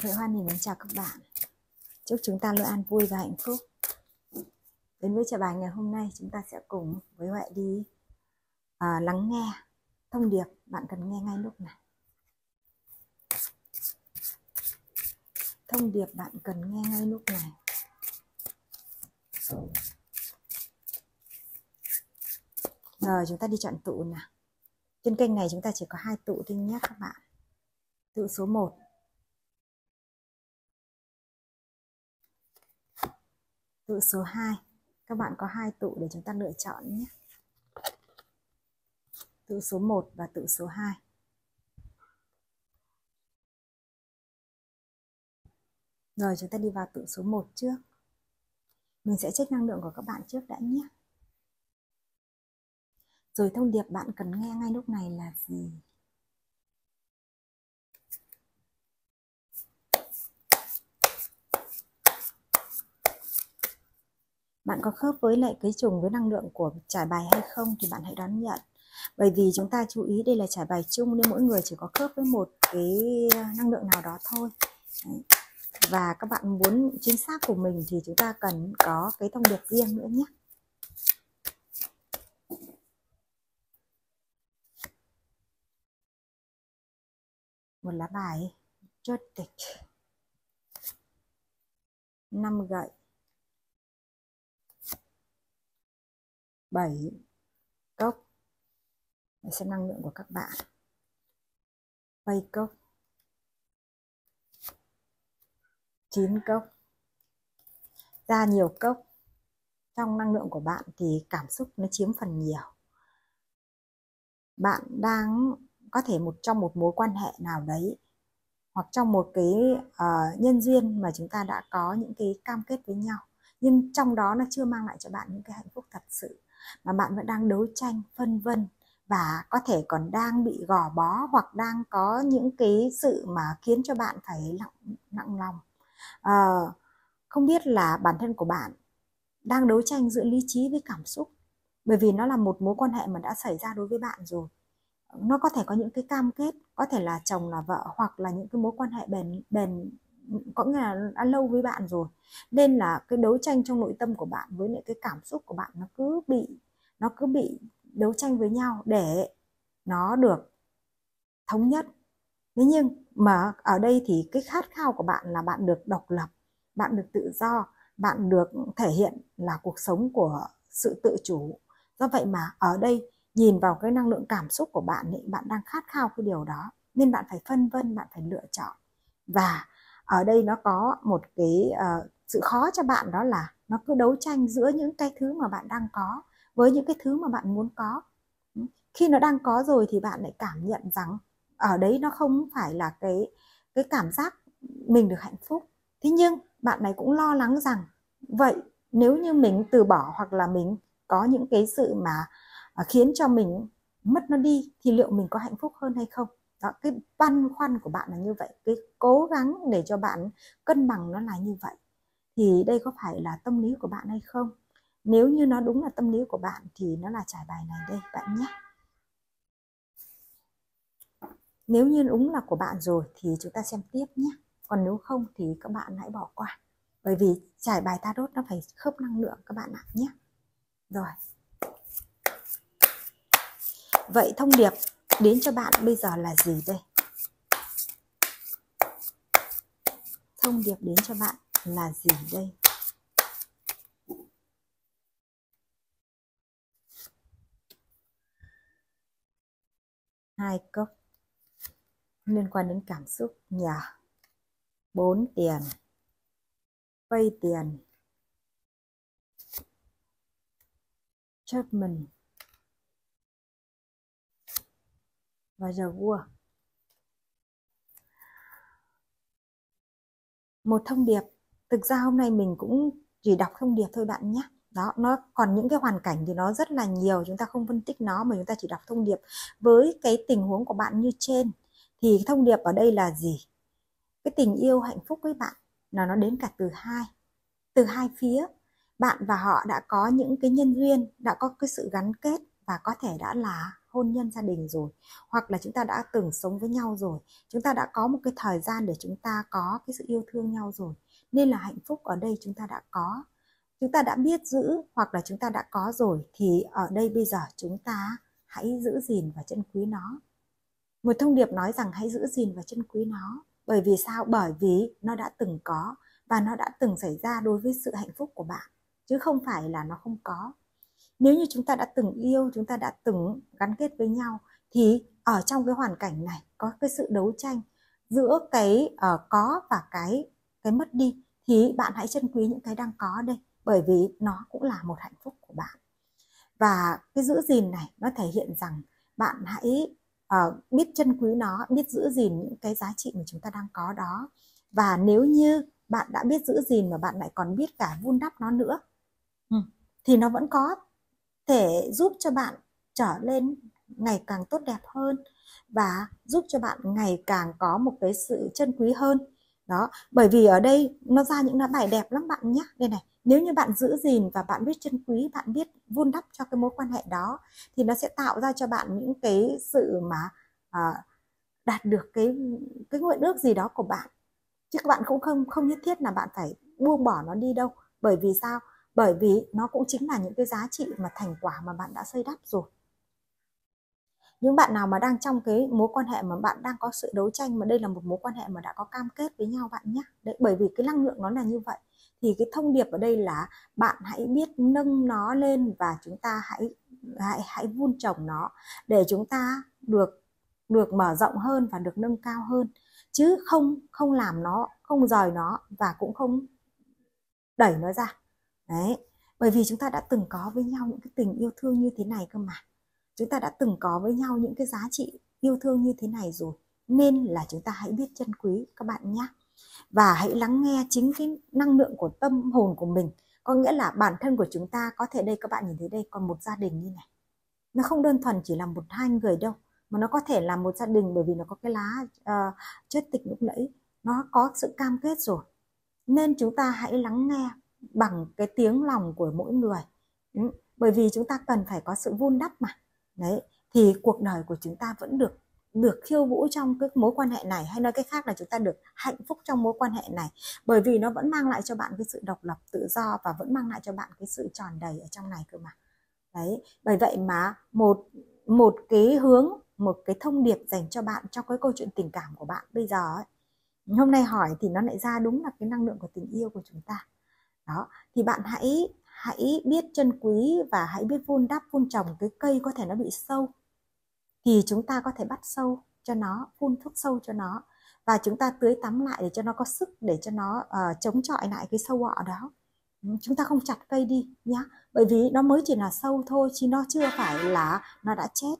Huệ Hoan thì mến chào các bạn. Chúc chúng ta luôn an vui và hạnh phúc. Đến với trà bài ngày hôm nay, chúng ta sẽ cùng với Huệ đi lắng nghe thông điệp bạn cần nghe ngay lúc này. Thông điệp bạn cần nghe ngay lúc này. Rồi chúng ta đi chọn tụ nào. Trên kênh này chúng ta chỉ có 2 tụ thôi nhé các bạn. Tụ số 1. Tụ số 2. Các bạn có 2 tụ để chúng ta lựa chọn nhé. Tụ số 1 và tụ số 2. Rồi chúng ta đi vào tụ số 1 trước. Mình sẽ check năng lượng của các bạn trước đã nhé. Rồi thông điệp bạn cần nghe ngay lúc này là gì? Bạn có khớp với lại cái trùng với năng lượng của trải bài hay không thì bạn hãy đón nhận. Bởi vì chúng ta chú ý đây là trải bài chung nên mỗi người chỉ có khớp với một cái năng lượng nào đó thôi. Đấy. Và các bạn muốn chính xác của mình thì chúng ta cần có cái thông điệp riêng nữa nhé. Một lá bài chốt tịch, 5 gậy, 7 cốc. Để xem năng lượng của các bạn. Vây cốc, 9 cốc. Ra nhiều cốc. Trong năng lượng của bạn thì cảm xúc nó chiếm phần nhiều. Bạn đang có thể trong một mối quan hệ nào đấy, hoặc trong một cái nhân duyên mà chúng ta đã có những cái cam kết với nhau, nhưng trong đó nó chưa mang lại cho bạn những cái hạnh phúc thật sự, mà bạn vẫn đang đấu tranh, phân vân, và có thể còn đang bị gò bó, hoặc đang có những cái sự mà khiến cho bạn phải nặng lòng. Không biết là bản thân của bạn đang đấu tranh giữa lý trí với cảm xúc, bởi vì nó là một mối quan hệ mà đã xảy ra đối với bạn rồi. Nó có thể có những cái cam kết, có thể là chồng là vợ, hoặc là những cái mối quan hệ bền có nghĩa là đã lâu với bạn rồi, nên là cái đấu tranh trong nội tâm của bạn với những cái cảm xúc của bạn nó cứ bị đấu tranh với nhau để nó được thống nhất. Thế nhưng mà ở đây thì cái khát khao của bạn là bạn được độc lập, bạn được tự do, bạn được thể hiện là cuộc sống của sự tự chủ. Do vậy mà ở đây nhìn vào cái năng lượng cảm xúc của bạn ấy, bạn đang khát khao cái điều đó, nên bạn phải phân vân, bạn phải lựa chọn. Và ở đây nó có một cái sự khó cho bạn, đó là nó cứ đấu tranh giữa những cái thứ mà bạn đang có với những cái thứ mà bạn muốn có. Khi nó đang có rồi thì bạn lại cảm nhận rằng ở đấy nó không phải là cái cảm giác mình được hạnh phúc. Thế nhưng bạn này cũng lo lắng rằng vậy nếu như mình từ bỏ, hoặc là mình có những cái sự mà khiến cho mình mất nó đi, thì liệu mình có hạnh phúc hơn hay không? Đó, cái băn khoăn của bạn là như vậy, cái cố gắng để cho bạn cân bằng nó là như vậy. Thì đây có phải là tâm lý của bạn hay không? Nếu như nó đúng là tâm lý của bạn thì nó là trải bài này đây bạn nhé. Nếu như đúng là của bạn rồi thì chúng ta xem tiếp nhé. Còn nếu không thì các bạn hãy bỏ qua. Bởi vì trải bài tarot nó phải khớp năng lượng các bạn ạ nhé. Rồi. Vậy thông điệp đến cho bạn bây giờ là gì đây? Thông điệp đến cho bạn là gì đây? Hai cốc liên quan đến cảm xúc nhà. 4 tiền. Vay tiền. Judgment. Và giờ vua. Một thông điệp. Thực ra hôm nay mình cũng chỉ đọc thông điệp thôi bạn nhé. Đó, nó còn những cái hoàn cảnh thì nó rất là nhiều, chúng ta không phân tích nó mà chúng ta chỉ đọc thông điệp với cái tình huống của bạn như trên. Thì thông điệp ở đây là gì? Cái tình yêu hạnh phúc với bạn là nó đến cả từ hai phía. Bạn và họ đã có những cái nhân duyên, đã có cái sự gắn kết, và có thể đã là hôn nhân gia đình rồi, hoặc là chúng ta đã từng sống với nhau rồi, chúng ta đã có một cái thời gian để chúng ta có cái sự yêu thương nhau rồi, nên là hạnh phúc ở đây chúng ta đã có, chúng ta đã biết giữ hoặc là chúng ta đã có rồi, thì ở đây bây giờ chúng ta hãy giữ gìn và trân quý nó. Một thông điệp nói rằng hãy giữ gìn và trân quý nó. Bởi vì sao? Bởi vì nó đã từng có và nó đã từng xảy ra đối với sự hạnh phúc của bạn, chứ không phải là nó không có. Nếu như chúng ta đã từng yêu, chúng ta đã từng gắn kết với nhau, thì ở trong cái hoàn cảnh này có cái sự đấu tranh giữa cái có và cái mất đi, thì bạn hãy trân quý những cái đang có đây, bởi vì nó cũng là một hạnh phúc của bạn. Và cái giữ gìn này nó thể hiện rằng bạn hãy biết trân quý nó, biết giữ gìn những cái giá trị mà chúng ta đang có đó. Và nếu như bạn đã biết giữ gìn mà bạn lại còn biết cả vun đắp nó nữa, thì nó vẫn có thể giúp cho bạn trở lên ngày càng tốt đẹp hơn và giúp cho bạn ngày càng có một cái sự trân quý hơn. Đó, bởi vì ở đây nó ra những cái bài đẹp lắm bạn nhé. Đây này, nếu như bạn giữ gìn và bạn biết trân quý, bạn biết vun đắp cho cái mối quan hệ đó, thì nó sẽ tạo ra cho bạn những cái sự mà đạt được cái nguyện ước gì đó của bạn. Chứ các bạn cũng không nhất thiết là bạn phải buông bỏ nó đi đâu. Bởi vì sao? Bởi vì nó cũng chính là những cái giá trị mà thành quả mà bạn đã xây đắp rồi. Những bạn nào mà đang trong cái mối quan hệ mà bạn đang có sự đấu tranh, mà đây là một mối quan hệ mà đã có cam kết với nhau bạn nhé. Đấy, bởi vì cái năng lượng nó là như vậy. Thì cái thông điệp ở đây là bạn hãy biết nâng nó lên và chúng ta hãy vun trồng nó để chúng ta được mở rộng hơn và được nâng cao hơn, chứ không làm nó, không rời nó và cũng không đẩy nó ra. Đấy, bởi vì chúng ta đã từng có với nhau những cái tình yêu thương như thế này cơ mà. Chúng ta đã từng có với nhau những cái giá trị yêu thương như thế này rồi, nên là chúng ta hãy biết trân quý các bạn nhé. Và hãy lắng nghe chính cái năng lượng của tâm hồn của mình. Có nghĩa là bản thân của chúng ta, có thể đây các bạn nhìn thấy đây còn một gia đình như này. Nó không đơn thuần chỉ là một hai người đâu, mà nó có thể là một gia đình, bởi vì nó có cái lá chất tịch lúc nãy, nó có sự cam kết rồi. Nên chúng ta hãy lắng nghe bằng cái tiếng lòng của mỗi người. Bởi vì chúng ta cần phải có sự vun đắp mà. Đấy, thì cuộc đời của chúng ta vẫn được khiêu vũ trong cái mối quan hệ này, hay nói cách khác là chúng ta được hạnh phúc trong mối quan hệ này, bởi vì nó vẫn mang lại cho bạn cái sự độc lập tự do và vẫn mang lại cho bạn cái sự tròn đầy ở trong này cơ mà. Đấy, bởi vậy mà một cái hướng, một cái thông điệp dành cho bạn trong cái câu chuyện tình cảm của bạn bây giờ ấy, hôm nay hỏi thì nó lại ra đúng là cái năng lượng của tình yêu của chúng ta. Đó, thì bạn hãy biết trân quý và hãy biết vun đắp, vun trồng cái cây có thể nó bị sâu, thì chúng ta có thể bắt sâu cho nó, phun thuốc sâu cho nó, và chúng ta tưới tắm lại để cho nó có sức, để cho nó chống chọi lại cái sâu bọ đó. Chúng ta không chặt cây đi nhá, bởi vì nó mới chỉ là sâu thôi, chứ nó chưa phải là nó đã chết.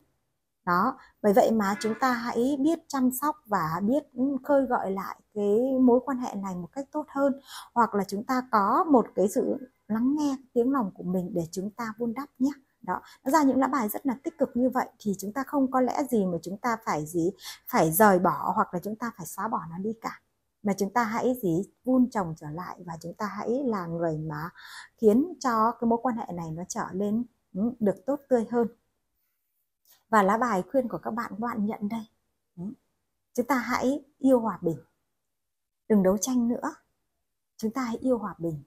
Đó, bởi vậy mà chúng ta hãy biết chăm sóc và biết khơi gợi lại cái mối quan hệ này một cách tốt hơn, hoặc là chúng ta có một cái sự lắng nghe tiếng lòng của mình để chúng ta vun đắp nhé. Đó, nó ra những lá bài rất là tích cực như vậy, thì chúng ta không có lẽ gì mà chúng ta phải rời bỏ hoặc là chúng ta phải xóa bỏ nó đi cả, mà chúng ta hãy vun trồng trở lại, và chúng ta hãy là người mà khiến cho cái mối quan hệ này nó trở lên được tốt tươi hơn. Và lá bài khuyên của các bạn nhận đây. Chúng ta hãy yêu hòa bình. Đừng đấu tranh nữa. Chúng ta hãy yêu hòa bình.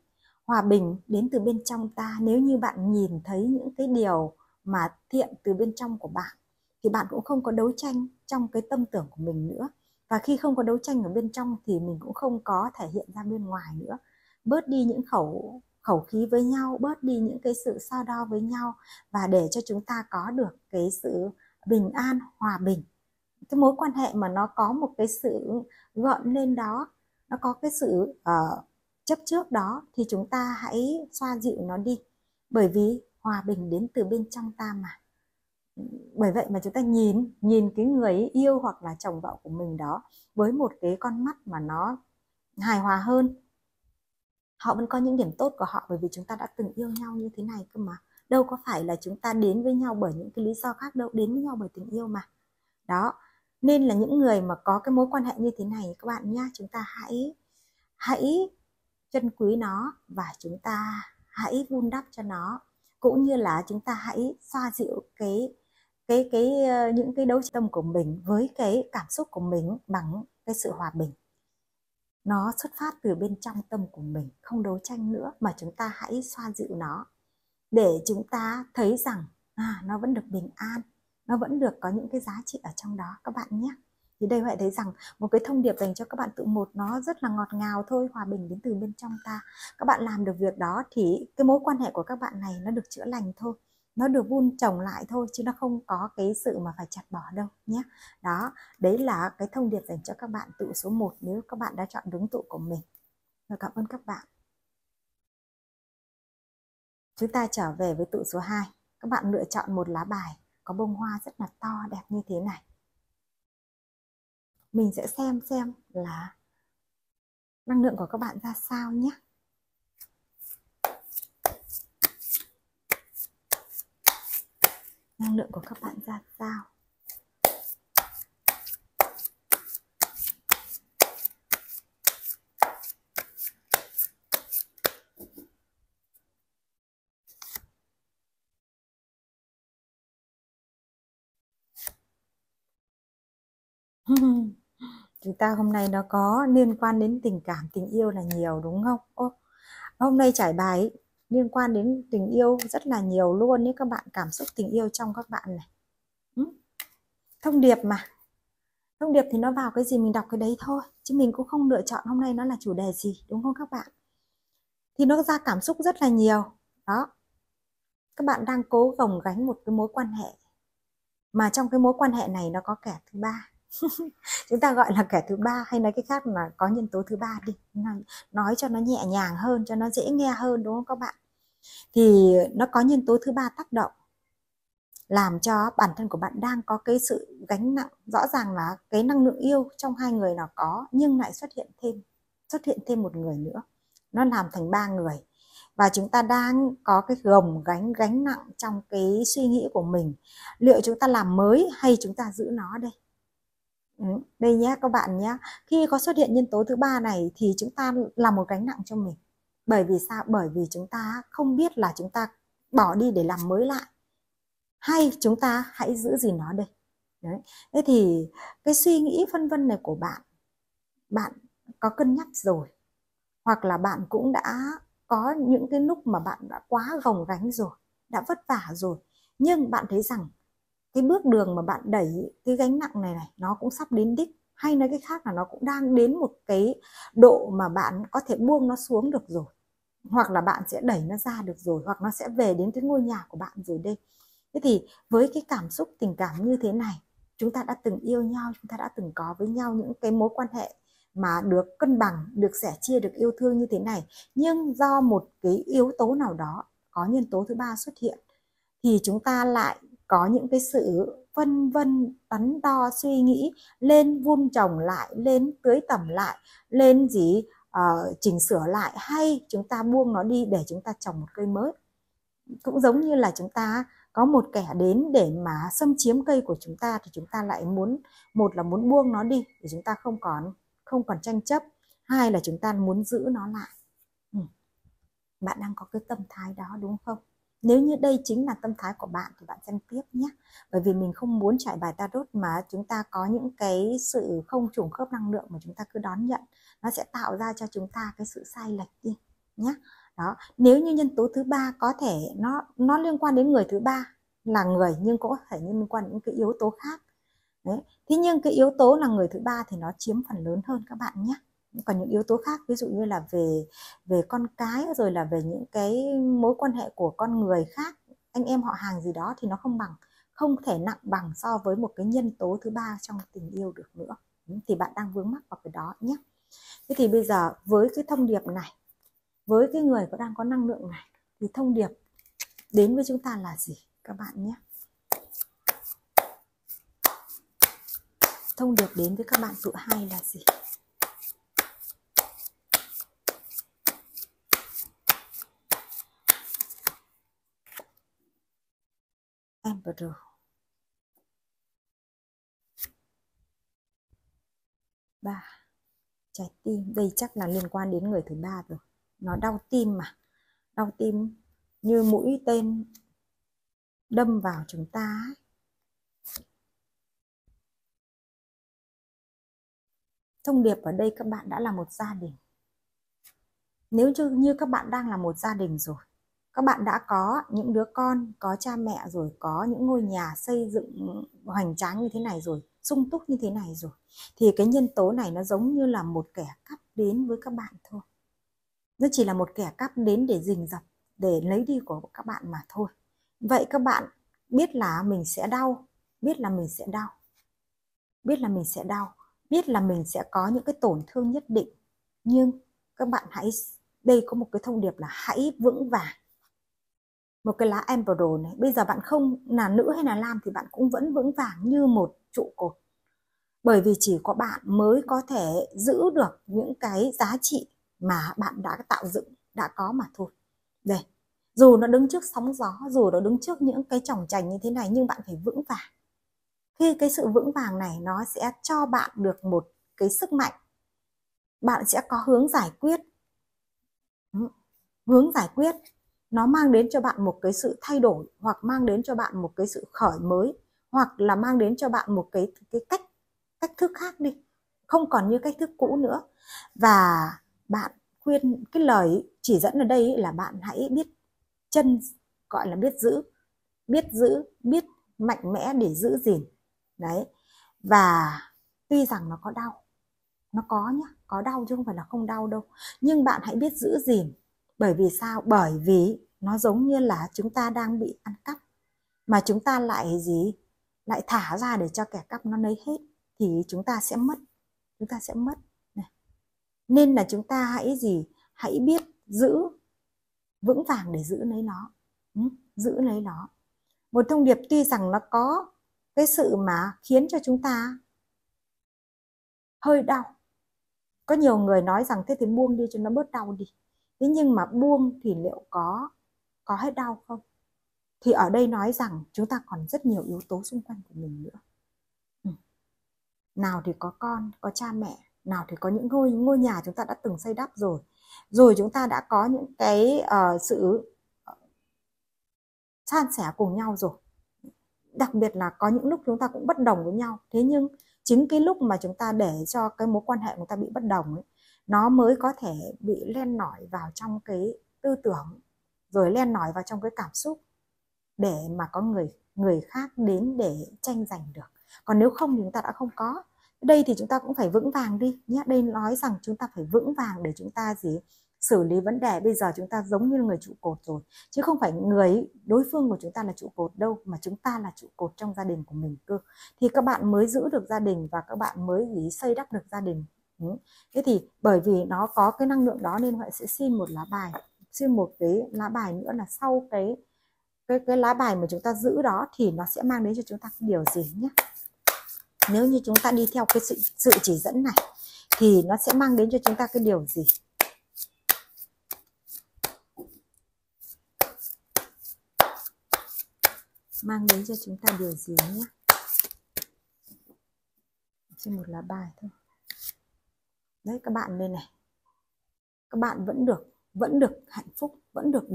Hòa bình đến từ bên trong ta. Nếu như bạn nhìn thấy những cái điều mà thiện từ bên trong của bạn, thì bạn cũng không có đấu tranh trong cái tâm tưởng của mình nữa. Và khi không có đấu tranh ở bên trong thì mình cũng không có thể hiện ra bên ngoài nữa. Bớt đi những khẩu khí với nhau, bớt đi những cái sự so đo với nhau, và để cho chúng ta có được cái sự bình an, hòa bình. Cái mối quan hệ mà nó có một cái sự gợn lên đó, nó có cái sự chấp trước đó, thì chúng ta hãy xoa dịu nó đi, bởi vì hòa bình đến từ bên trong ta mà. Bởi vậy mà chúng ta nhìn cái người yêu hoặc là chồng vợ của mình đó với một cái con mắt mà nó hài hòa hơn. Họ vẫn có những điểm tốt của họ, bởi vì chúng ta đã từng yêu nhau như thế này cơ mà. Đâu có phải là chúng ta đến với nhau bởi những cái lý do khác đâu, đến với nhau bởi tình yêu mà. Đó, nên là những người mà có cái mối quan hệ như thế này các bạn nhá, chúng ta hãy trân quý nó, và chúng ta hãy vun đắp cho nó, cũng như là chúng ta hãy xoa dịu cái những cái đấu tranh của mình với cái cảm xúc của mình bằng cái sự hòa bình. Nó xuất phát từ bên trong tâm của mình, không đấu tranh nữa, mà chúng ta hãy xoa dịu nó để chúng ta thấy rằng nó vẫn được bình an, nó vẫn được có những cái giá trị ở trong đó các bạn nhé. Thì đây hãy thấy rằng một cái thông điệp dành cho các bạn tự một nó rất là ngọt ngào thôi, hòa bình đến từ bên trong ta. Các bạn làm được việc đó thì cái mối quan hệ của các bạn này nó được chữa lành thôi, nó được vun trồng lại thôi, chứ nó không có cái sự mà phải chặt bỏ đâu nhé. Đó, đấy là cái thông điệp dành cho các bạn tự số 1 nếu các bạn đã chọn đúng tụ của mình. Và cảm ơn các bạn. Chúng ta trở về với tụ số 2. Các bạn lựa chọn một lá bài có bông hoa rất là to đẹp như thế này. Mình sẽ xem là năng lượng của các bạn ra sao nhé. Năng lượng của các bạn ra sao? Chúng ta hôm nay nó có liên quan đến tình cảm, tình yêu là nhiều đúng không? Hôm nay trải bài liên quan đến tình yêu rất là nhiều luôn nhé các bạn, cảm xúc tình yêu trong các bạn này. Thông điệp mà. Thông điệp thì nó vào cái gì mình đọc cái đấy thôi, chứ mình cũng không lựa chọn hôm nay nó là chủ đề gì, đúng không các bạn? Thì nó ra cảm xúc rất là nhiều. Đó. Các bạn đang cố gồng gánh một cái mối quan hệ, mà trong cái mối quan hệ này nó có kẻ thứ ba. Chúng ta gọi là kẻ thứ ba, hay nói cái khác là có nhân tố thứ ba đi, nói cho nó nhẹ nhàng hơn, cho nó dễ nghe hơn, đúng không các bạn? Thì nó có nhân tố thứ ba tác động, làm cho bản thân của bạn đang có cái sự gánh nặng. Rõ ràng là cái năng lượng yêu trong hai người nào có, nhưng lại xuất hiện thêm một người nữa, nó làm thành 3 người. Và chúng ta đang có cái gánh nặng trong cái suy nghĩ của mình. Liệu chúng ta làm mới hay chúng ta giữ nó đây? Đây nhé các bạn nhé. Khi có xuất hiện nhân tố thứ ba này thì chúng ta là một gánh nặng cho mình. Bởi vì sao? Bởi vì chúng ta không biết là chúng ta bỏ đi để làm mới lại, hay chúng ta hãy giữ gìn nó đây. Đấy. Thế thì cái suy nghĩ phân vân này của bạn có cân nhắc rồi, hoặc là bạn cũng đã có những cái lúc mà bạn đã quá gồng gánh rồi, đã vất vả rồi, nhưng bạn thấy rằng cái bước đường mà bạn đẩy cái gánh nặng này nó cũng sắp đến đích, hay nói cái khác là nó cũng đang đến một cái độ mà bạn có thể buông nó xuống được rồi, hoặc là bạn sẽ đẩy nó ra được rồi, hoặc nó sẽ về đến cái ngôi nhà của bạn rồi đây. Thế thì với cái cảm xúc tình cảm như thế này, chúng ta đã từng yêu nhau, chúng ta đã từng có với nhau những cái mối quan hệ mà được cân bằng, được sẻ chia, được yêu thương như thế này, nhưng do một cái yếu tố nào đó, có nhân tố thứ ba xuất hiện, thì chúng ta lại có những cái sự phân vân, đắn đo, suy nghĩ, lên vun trồng lại, lên tưới tẩm lại, lên chỉnh sửa lại, hay chúng ta buông nó đi để chúng ta trồng một cây mới. Cũng giống như là chúng ta có một kẻ đến để mà xâm chiếm cây của chúng ta, thì chúng ta lại một là muốn buông nó đi để chúng ta không còn tranh chấp, hai là chúng ta muốn giữ nó lại. Bạn đang có cái tâm thái đó đúng không? Nếu như đây chính là tâm thái của bạn thì bạn xem tiếp nhé. Bởi vì mình không muốn trải bài tarot mà chúng ta có những cái sự không trùng khớp năng lượng mà chúng ta cứ đón nhận, nó sẽ tạo ra cho chúng ta cái sự sai lệch đi nhé. Đó, nếu như nhân tố thứ ba có thể nó liên quan đến người thứ ba là người, nhưng cũng có thể liên quan đến những cái yếu tố khác. Đấy. Thế nhưng cái yếu tố là người thứ ba thì nó chiếm phần lớn hơn các bạn nhé. Còn những yếu tố khác, ví dụ như là về con cái, rồi là về những cái mối quan hệ của con người khác, anh em họ hàng gì đó, thì nó không thể nặng bằng so với một cái nhân tố thứ ba trong tình yêu được nữa. Thì bạn đang vướng mắc vào cái đó nhé. Thế thì bây giờ với cái thông điệp này, với cái người đang có năng lượng này, thì thông điệp đến với chúng ta là gì các bạn nhé? Thông điệp đến với các bạn tụ 2 là gì? Emperor. 3. Trái tim. Đây chắc là liên quan đến người thứ ba rồi. Nó đau tim mà. Đau tim như mũi tên đâm vào chúng ta ấy. Thông điệp ở đây các bạn đã là một gia đình. Nếu như các bạn đang là một gia đình rồi, các bạn đã có những đứa con, có cha mẹ rồi, có những ngôi nhà xây dựng hoành tráng như thế này rồi, sung túc như thế này rồi, thì cái nhân tố này nó giống như là một kẻ cắp đến với các bạn thôi. Nó chỉ là một kẻ cắp đến để rình rập, để lấy đi của các bạn mà thôi. Vậy các bạn biết là mình sẽ đau, biết là mình sẽ đau, biết là mình sẽ đau, biết là mình sẽ có những cái tổn thương nhất định, nhưng các bạn hãy, đây có một cái thông điệp là hãy vững vàng. Một cái lá Emperor này, bây giờ bạn không là nữ hay là nam thì bạn cũng vẫn vững vàng như một trụ cột, bởi vì chỉ có bạn mới có thể giữ được những cái giá trị mà bạn đã tạo dựng, đã có mà thôi. Đây, dù nó đứng trước sóng gió, dù nó đứng trước những cái chòng chành như thế này, nhưng bạn phải vững vàng. Khi cái sự vững vàng này nó sẽ cho bạn được một cái sức mạnh, bạn sẽ có hướng giải quyết. Hướng giải quyết nó mang đến cho bạn một cái sự thay đổi, hoặc mang đến cho bạn một cái sự khởi mới, hoặc là mang đến cho bạn một cái cách thức khác đi, không còn như cách thức cũ nữa. Và bạn khuyên, cái lời chỉ dẫn ở đây là bạn hãy biết gọi là biết giữ, biết mạnh mẽ để giữ gìn đấy. Và tuy rằng nó có đau, nó có nhá, có đau chứ không phải là không đau đâu, nhưng bạn hãy biết giữ gìn. Bởi vì sao? Bởi vì nó giống như là chúng ta đang bị ăn cắp, mà chúng ta lại lại thả ra để cho kẻ cắp nó lấy hết, thì chúng ta sẽ mất này. Nên là chúng ta hãy biết giữ vững vàng để giữ lấy nó. Giữ lấy nó. Một thông điệp tuy rằng nó có cái sự mà khiến cho chúng ta hơi đau. Có nhiều người nói rằng thế thì buông đi cho nó bớt đau đi. Thế nhưng mà buông thì liệu có hết đau không? Thì ở đây nói rằng chúng ta còn rất nhiều yếu tố xung quanh của mình nữa. Nào thì có con, có cha mẹ, nào thì có những ngôi nhà chúng ta đã từng xây đắp rồi. Rồi chúng ta đã có những cái sự san sẻ cùng nhau rồi. Đặc biệt là có những lúc chúng ta cũng bất đồng với nhau. Thế nhưng chính cái lúc mà chúng ta để cho cái mối quan hệ của chúng ta bị bất đồng ấy, nó mới có thể bị len lỏi vào trong cái tư tưởng, rồi len lỏi vào trong cái cảm xúc, để mà có người khác đến để tranh giành được. Còn nếu không thì chúng ta đã không có. Đây thì chúng ta cũng phải vững vàng đi nhé. Đây nói rằng chúng ta phải vững vàng để chúng ta xử lý vấn đề. Bây giờ chúng ta giống như người trụ cột rồi, chứ không phải người đối phương của chúng ta là trụ cột đâu, mà chúng ta là trụ cột trong gia đình của mình cơ. Thì các bạn mới giữ được gia đình, và các bạn mới xây đắp được gia đình. Thế thì bởi vì nó có cái năng lượng đó nên họ sẽ xin một lá bài, xin một cái lá bài nữa là sau cái lá bài mà chúng ta giữ đó thì nó sẽ mang đến cho chúng ta cái điều gì nhé. Nếu như chúng ta đi theo cái sự chỉ dẫn này thì nó sẽ mang đến cho chúng ta cái điều gì? Mang đến cho chúng ta điều gì nhé. Chỉ một lá bài thôi. Đấy các bạn đây này. Các bạn vẫn được hạnh phúc, vẫn được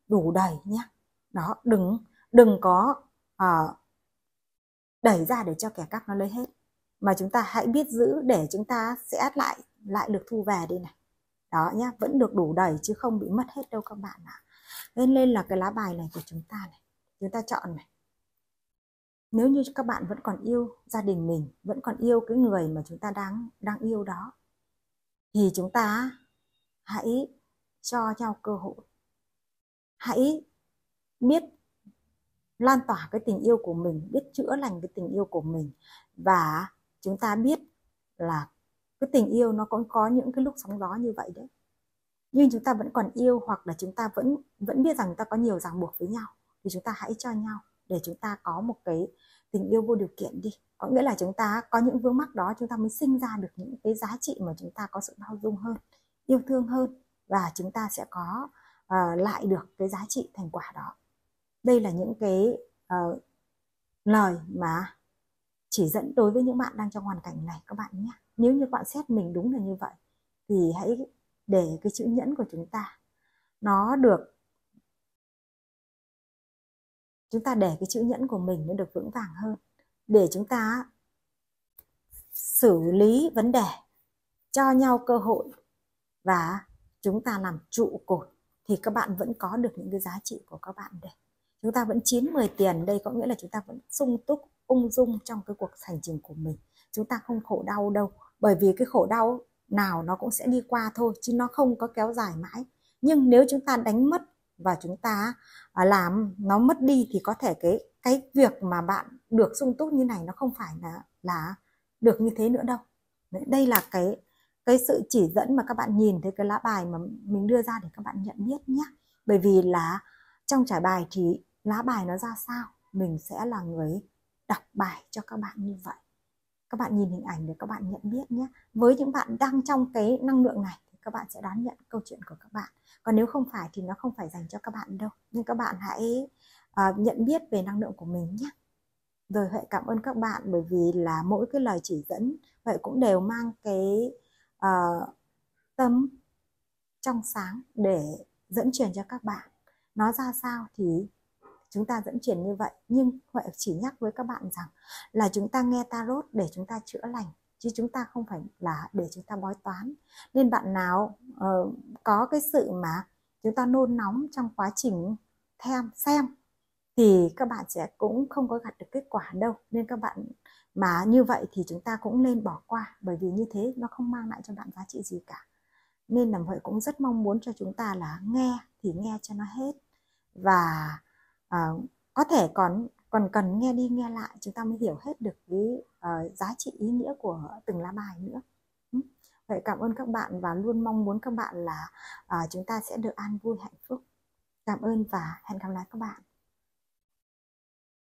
đủ đầy nhé. Đó, đừng có đẩy ra để cho kẻ cắp nó lấy hết, mà chúng ta hãy biết giữ để chúng ta sẽ lại được thu về đây này. Đó nhá, vẫn được đủ đầy chứ không bị mất hết đâu các bạn ạ. Nên là cái lá bài này của chúng ta này, chúng ta chọn này. Nếu như các bạn vẫn còn yêu gia đình mình, vẫn còn yêu cái người mà chúng ta đang yêu đó, thì chúng ta hãy cho nhau cơ hội. Hãy biết lan tỏa cái tình yêu của mình, biết chữa lành cái tình yêu của mình. Và chúng ta biết là cái tình yêu nó cũng có những cái lúc sóng gió như vậy đấy. Nhưng chúng ta vẫn còn yêu, hoặc là chúng ta vẫn biết rằng chúng ta có nhiều ràng buộc với nhau, thì chúng ta hãy cho nhau để chúng ta có một cái tình yêu vô điều kiện đi. Có nghĩa là chúng ta có những vướng mắc đó, chúng ta mới sinh ra được những cái giá trị mà chúng ta có sự bao dung hơn, yêu thương hơn, và chúng ta sẽ có lại được cái giá trị thành quả đó. Đây là những cái lời mà chỉ dẫn đối với những bạn đang trong hoàn cảnh này các bạn nhé. Nếu như bạn xét mình đúng là như vậy, thì hãy để cái chữ nhẫn của chúng ta nó được, chúng ta để cái chữ nhẫn của mình nó được vững vàng hơn, để chúng ta xử lý vấn đề cho nhau cơ hội và chúng ta làm trụ cột thì các bạn vẫn có được những cái giá trị của các bạn đây. Chúng ta vẫn 9-10 tiền đây, có nghĩa là chúng ta vẫn sung túc, ung dung trong cái cuộc hành trình của mình. Chúng ta không khổ đau đâu, bởi vì cái khổ đau nào nó cũng sẽ đi qua thôi, chứ nó không có kéo dài mãi. Nhưng nếu chúng ta đánh mất và chúng ta làm nó mất đi thì có thể cái việc mà bạn được sung túc như này nó không phải là được như thế nữa đâu. Đây là cái sự chỉ dẫn mà các bạn nhìn thấy cái lá bài mà mình đưa ra để các bạn nhận biết nhé. Bởi vì là trong trải bài thì lá bài nó ra sao, mình sẽ là người đọc bài cho các bạn như vậy. Các bạn nhìn hình ảnh để các bạn nhận biết nhé. Với những bạn đang trong cái năng lượng này thì các bạn sẽ đón nhận câu chuyện của các bạn. Còn nếu không phải thì nó không phải dành cho các bạn đâu. Nhưng các bạn hãy nhận biết về năng lượng của mình nhé. Rồi Huệ cảm ơn các bạn, bởi vì là mỗi cái lời chỉ dẫn Huệ cũng đều mang cái tâm trong sáng để dẫn truyền cho các bạn. Nó ra sao thì chúng ta dẫn truyền như vậy. Nhưng Huệ chỉ nhắc với các bạn rằng là chúng ta nghe tarot để chúng ta chữa lành, chứ chúng ta không phải là để chúng ta bói toán. Nên bạn nào có cái sự mà chúng ta nôn nóng trong quá trình xem thì các bạn sẽ cũng không có gặt được kết quả đâu. Nên các bạn mà như vậy thì chúng ta cũng nên bỏ qua, bởi vì như thế nó không mang lại cho bạn giá trị gì cả. Nên là Huệ cũng rất mong muốn cho chúng ta là nghe thì nghe cho nó hết, và có thể còn cần nghe đi nghe lại chúng ta mới hiểu hết được cái giá trị ý nghĩa của từng lá bài nữa. Vậy cảm ơn các bạn và luôn mong muốn các bạn là chúng ta sẽ được an vui hạnh phúc. Cảm ơn và hẹn gặp lại các bạn.